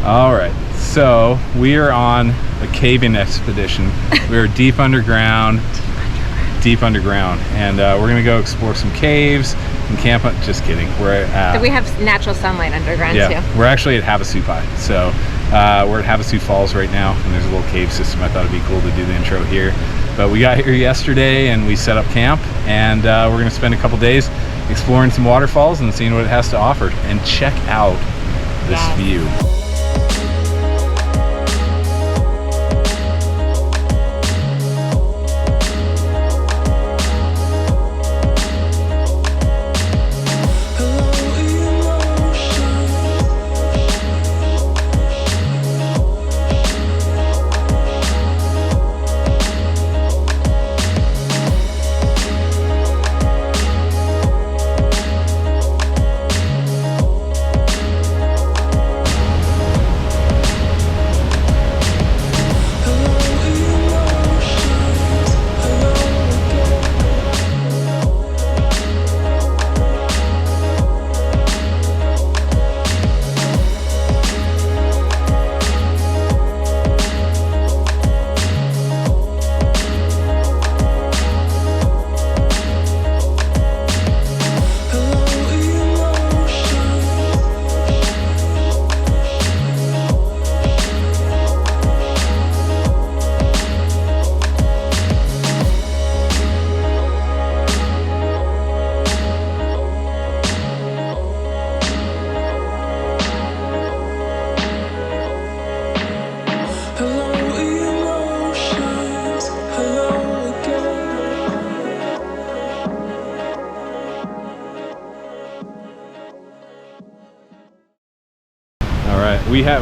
All right, so we are on a cave-in expedition. We are deep underground, and we're gonna go explore some caves and camp. Just kidding. So we have natural sunlight underground too. We're actually at Havasupai. So we're at Havasu Falls right now, and there's a little cave system. I thought it'd be cool to do the intro here. But we got here yesterday and we set up camp, and we're gonna spend a couple days exploring some waterfalls and seeing what it has to offer. And check out this view.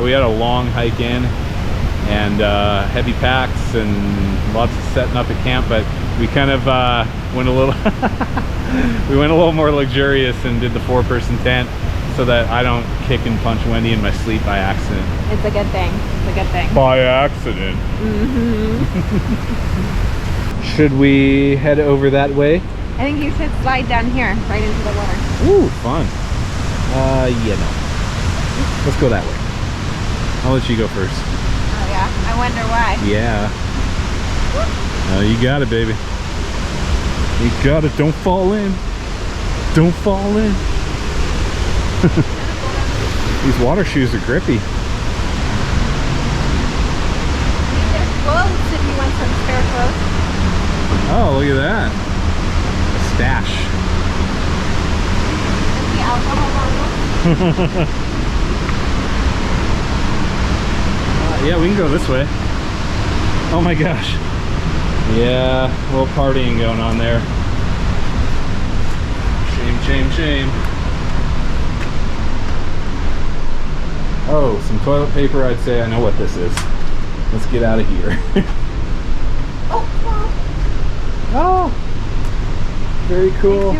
We had a long hike in, and heavy packs and lots of setting up at camp, but we kind of went a little we went a little more luxurious and did the 4-person tent so that I don't kick and punch Wendy in my sleep by accident. It's a good thing. It's a good thing. By accident. Should we head over that way? I think you should slide down here, right into the water. Ooh, fun. Yeah, no. Let's go that way. I'll let you go first. Oh yeah? I wonder why. Yeah. You got it, baby. You got it. Don't fall in. Don't fall in. These water shoes are grippy. There's clothes if you want some spare clothes. Oh, look at that. A stash. Is the alcohol bottle? Yeah, we can go this way. Oh my gosh. Yeah, a little partying going on there. Shame, shame, shame. Oh, some toilet paper. I'd say I know what this is. Let's get out of here. Oh, very cool.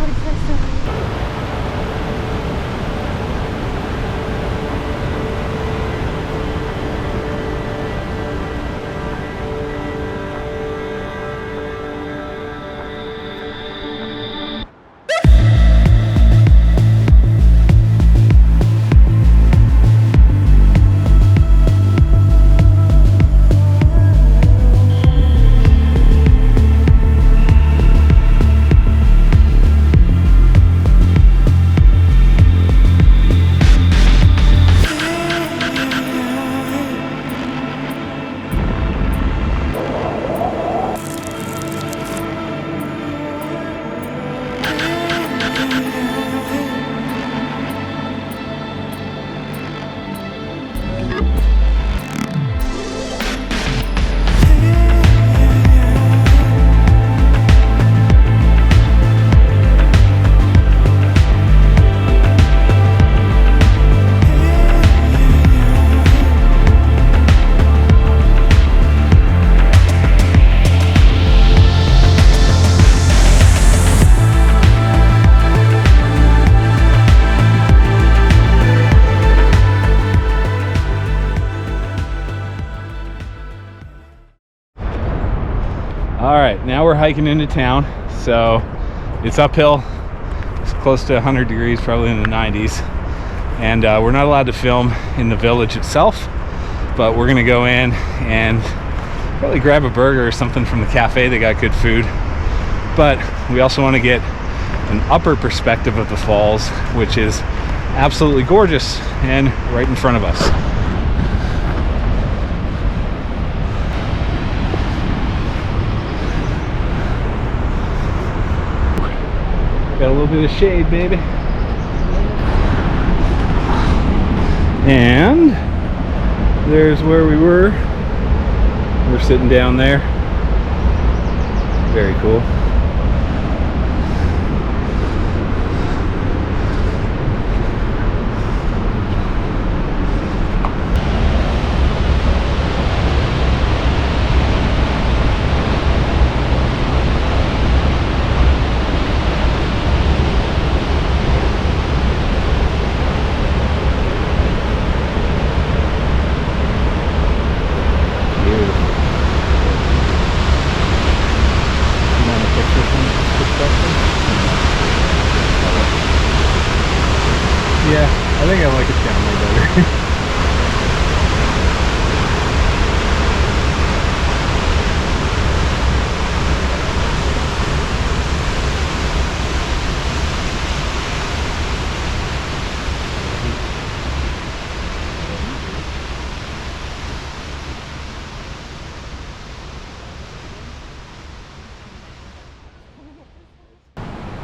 All right, now we're hiking into town. So it's uphill. It's close to 100 degrees, probably in the 90s. And we're not allowed to film in the village itself, but we're gonna go in and probably grab a burger or something from the cafe. They got good food, but we also want to get an upper perspective of the falls, which is absolutely gorgeous and right in front of us. Got a little bit of shade, baby. And there's where we were. We're sitting down there. Very cool. Yeah, I think I like it down there better.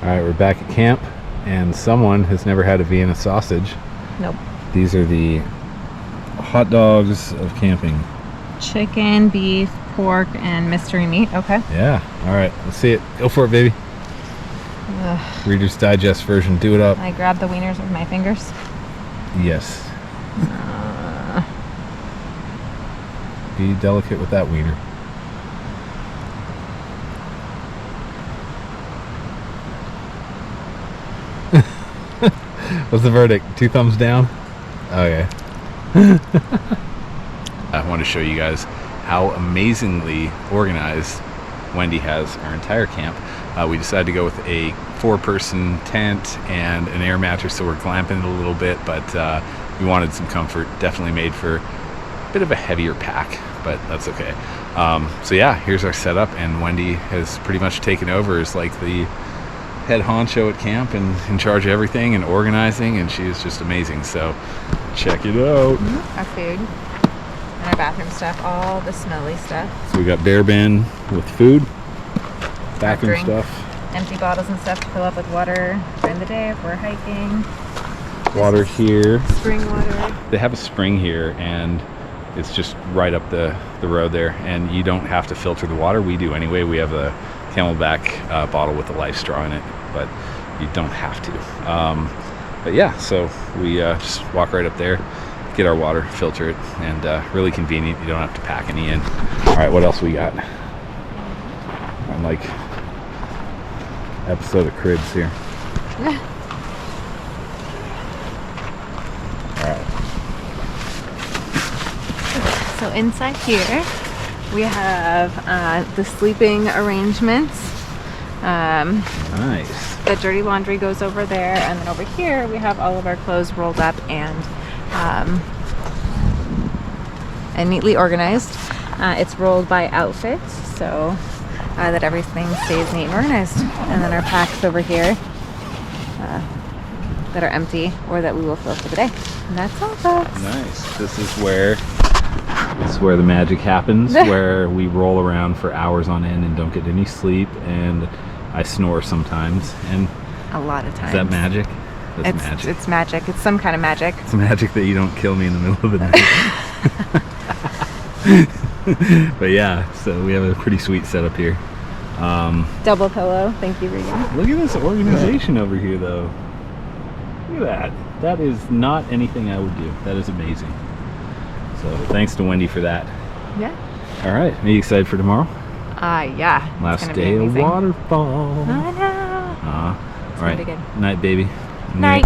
All right, we're back at camp, and someone has never had a Vienna sausage. Nope. These are the hot dogs of camping. Chicken, beef, pork, and mystery meat. Okay. Yeah. All right. Let's see it. Go for it, baby. Ugh. Reader's Digest version. Do it up. I grab the wieners with my fingers. Yes. Be delicate with that wiener. What's the verdict? 2 thumbs down? Okay. I want to show you guys how amazingly organized Wendy has our entire camp. We decided to go with a 4-person tent and an air mattress, so we're glamping it a little bit, but we wanted some comfort. Definitely made for a bit of a heavier pack, but that's okay. So yeah, here's our setup, and Wendy has pretty much taken over as like the head honcho at camp and in charge of everything and organizing, and she is just amazing. So check it out. Our food and our bathroom stuff, all the smelly stuff. So we got bear bin with food, bathroom Drink. stuff, Empty bottles and stuff to fill up with water during the day if we're hiking. water here. Spring water. They have a spring here, and it's just right up the road there, and you don't have to filter the water. We do anyway. We have a Camelback bottle with a life straw in it, but you don't have to. But yeah, so we just walk right up there, get our water, filter it, and really convenient. You don't have to pack any in. All right, what else we got? I'm like episode of Cribs here. All right. So inside here we have the sleeping arrangements. Nice. The dirty laundry goes over there, and then over here we have all of our clothes rolled up and neatly organized. It's rolled by outfits, so that everything stays neat and organized. And then our packs over here that are empty or that we will fill for the day. And that's all, folks. Nice. This is where the magic happens, where we roll around for hours on end and don't get any sleep, and I snore sometimes. And A lot of times. is that magic? That's It's magic. It's magic. It's some kind of magic. It's magic that you don't kill me in the middle of the night. But yeah, so we have a pretty sweet setup here. Double pillow. Thank you, Regan. Look at this organization over here, though. Look at that. That is not anything I would do. That is amazing. So thanks to Wendy for that. Yeah. All right, are you excited for tomorrow? Yeah. It's Last gonna be day of amazing. Waterfalls. I know. All It's right. gonna be good. Night, baby. Night.